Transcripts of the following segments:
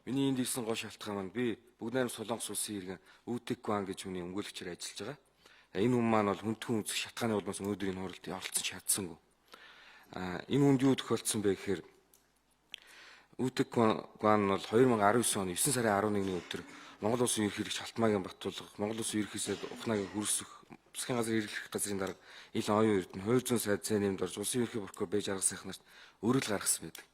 Миний энд ирсэн гол шалтгаан маань би бүгд найрамд Солонгос улсын иргэн Үүтэг Гуан гэж хүний өмгөөлөгчөөр ажиллаж байгаа. Энэ хүн маань бол хүндхэн үзэх шалтгааны улмаас өнөөдрийн хуралд оролцсон чадсангүй. Энэ хүнд юу тохиолдсон бэ гэхээр Үүтэг Гуан нь бол 2019 оны 9 сарын 11-ний өдөр Монгол улсын ерөнхийлөгч Халтмаагийн Баттуулга, Монгол улсын ерөнхийлөгчд ухнааг хүрсэх засгийн газрын эрхлэх газрын дарга ил оюун эрдэнэ хувь зүйн сайд зэн нэмд орж улсын ерөнхий прокурор байж аргасан нарт өргөл гаргасан байдаг.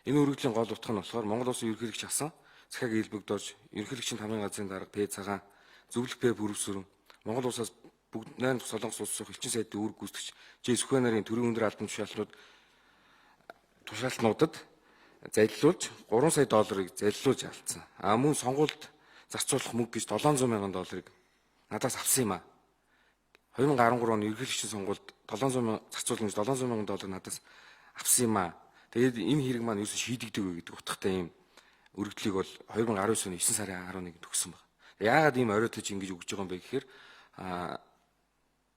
Энэ өргөдлийн гол утга нь болохоор Монгол улсын ерөнхийлөгч асан захиаг илбэгдэж ерөнхийлөгчийн тамгын газрын дарга П цагаан зөвлөх П бүрвсүрэн Монгол улсаас бүгд найрамд Солонгос улс суух элчин сайдын үүрэг гүйцэтгэгч Ж Сүхбаатар нарын төрийн өндөр албан тушаалтнуудад залилуулж 3 сая долларыг залилуулж алдсан. Мөн сонгуульд зарцуулах мөнгө гэж 700 мянган долларыг надаас авсан юм а. 2013 оны ерөнхийлөгчийн сонгуульд 700 зарцуулна гэж 700 мянган доллар надаас авсан юм а. Тэгээд энэ хэрэг маань ерөөсөй шийдэгдэг вэ гэдэг утгатай юм өргөдлийг бол 2019 оны 9 сарын 11-нд төгссөн байна. Яагаад ийм оройтож ингэж өгж байгаа юм бэ гэхээр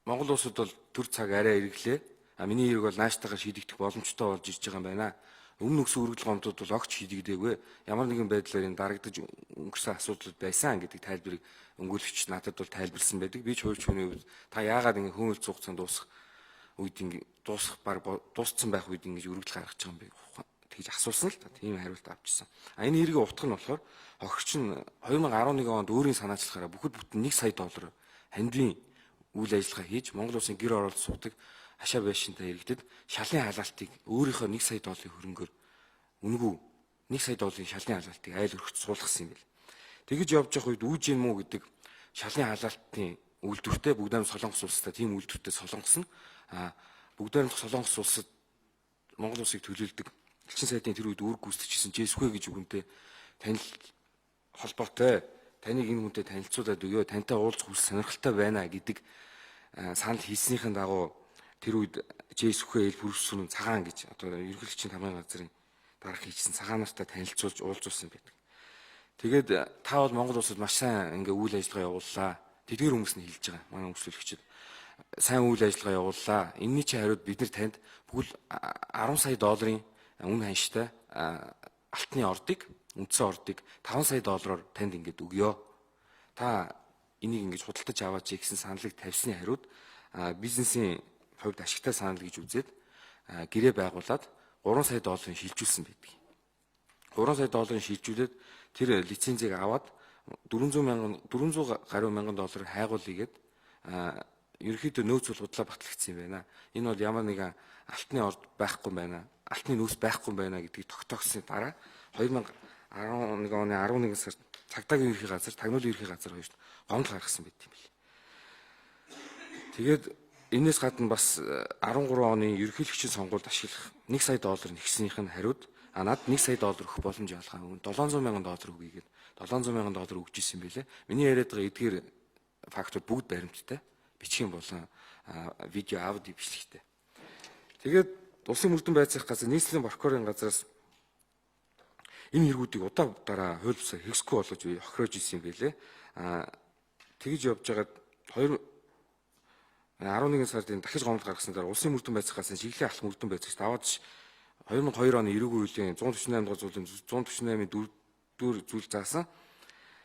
Монгол улсад бол төр цаг арай эргэлээ. Миний хэрэг бол нааштайгаар шийдэгдэх боломжтой болж ирж байгаа юм байна. Өмнө өгсөн өргөдөл гомдууд бол огт шийдэгдээгүй. Ямар нэгэн байдлаар энэ дарагдаж өнгөрсөн асуудал байсан гэдэг тайлбарыг өмгөөлөгч надад бол тайлбарсан байдаг. Би ч хувьч хүний хувьд та яагаад ингэ хөөмөл цугцаанд дуусах үед ингэ дууссан байх үед ингэж өргөдөл гаргаж байгаа юм бэ? Тэгж асуусан л та. Тийм хариулт авчихсан. Энэ хэргийн утга нь болохоор хохирч нь 2011 онд өөрийн санаачлахаараа бүхэл бүтэн 1 сая доллар хандийн үйл ажиллагаа хийж Монгол улсын гэр оролт суудаг хашаа байшинтай иргэдэд шалын халаалтыг өөрийнхөө 1 сая долларын хөрөнгөөр үнэгүй 1 сая долларын шалын халаалтыг айл өргөж суулгасан юм бэл. Тэгэж явж явах үед үүж юм уу гэдэг шалын халаалтын үйлдвэртэй бүгд найрамд Солонгос улстай тийм үйлдвэртэй Солонгос нь бүгд найрамд Солонгос улсад Монгол улсыг төлөөлдөг элчин сайдын тэр үед үүрэг гүйцэтгэжсэн Ж Сүхбаатар гэж үгэнтэй танил холбоотой таныг энэ хүнтэй танилцуулаад өгөө тантай уулзах хүсэл сонирхолтой байна гэдэг санал хийснийхэн дагуу тэр үед Ж Сүхбаатар ил бүрвсүрэн цагаан гэж одоо ерөнхийлөгчийн тамгын газрын дарга хийжсэн цагаан нартай танилцуулж уулзуулсан байдаг. Тэгээд та бол Монгол улсад маш сайн ингээ үйл ажиллагаа явууллаа. Тэдгээр хүмүүс нь хэлж байгаа. Манай өмчлөлөгчд сайн үйл ажиллагаа явууллаа. Энэний чи хариуд бид нар танд бүхэл 10 сая долларын үн ханштай алтны ордыг, үндсэн ордыг 5 сая доллараар танд ингээд өгье. Та энийг ингэж худалдаж аваач гэсэн саналыг тавьсны хариуд бизнесийн хувьд ашигтай санал гэж үзээд гэрээ байгуулад 3 сая долларын шилжүүлсэн байдаг. 3 сая долларын шилжүүлээд тэр лицензийг аваад 400 гаруй мянган доллар хайгуулъягээд ерөнхийдөө нөөцөл худлаа батлагдсан юм байна. Энэ бол ямар нэгэн алтны орд байхгүй юм байна. Алтны нөөц байхгүй юм байна гэдгийг тогтоогсны дараа 2011 оны 11 сард цагдаагийн ерхий газар, тагнуулын ерхий газар хоёрт гомдол гаргасан байт юм бэл. Тэгээд энэс гадна бас 13 оны ерөнхийлөгчийн сонгуульд ашиглах 1 сая доллар нэгснийх нь хариуд надад 1 сая доллар өгөх боломж ялгаа 700 мянган доллар өгье гэд 700 мянган доллар өгч ирсэн байлээ. Миний яриад байгаа эдгээр фактор бүгд баримттай. Бичгийн болон видео, аудио бичлэгтэй. Тэгээд улсын мөрдөн байцаах газар нийслэлийн прокурорын газраас энэ хэрэгүүдийг удаа дараа хууль бусаар хэрэгсэхгүй болгож хохироож ирсэн юм байлээ. Тэгж явж байгаад 11 сард энэ дахиж гомдол гаргасан дараа улсын мөрдөн байцаах газрын чиглэлийн алх мөрдөн байцаагч даваад 2002 оны эрүүгийн үеийн 148 дугаар зүйлийн 148-ийн 4 зүйл заасан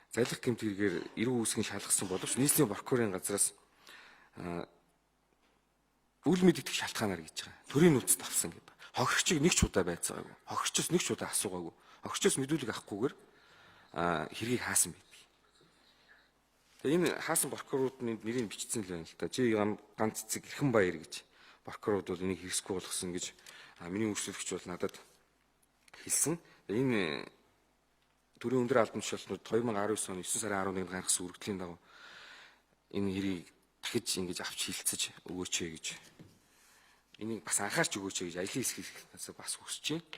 залих гэмт хэрэгээр эрүү үүсгэн шалгасан боловч нийслэлийн прокурорын газраас үл мэдэгдэх шалтгаанаар гэж байгаа. Төрийн нууцд авсан гэдэг. Хохирчийг нэг ч удаа байцаагаагүй. Хохирчоос нэг ч удаа асуугаагүй. Хохирчоос мэдүүлэг авахгүйгээр хэргийг хаасан байдаг. Тэгээ энэ хаасан прокурорууд нь нэрийг бичсэн л байна л да. Чи ганц цэцэг Эрхэн Баяр гэж прокурорууд бол энийг хэрэгсэхгүй болгосон гэж миний өмчлөлөгч бол надад хэлсэн. Энэ төрийн өндөр албан тушаалтнууд 2019 оны 9 сарын 11-нд гаргасан өргөдлийн дагуу энэ хэрийг дахиж ингэж авч хилцэж өгөөч гэж энийг бас анхаарч өгөөч гэж аялын хэсгийг бас хүсэж байна.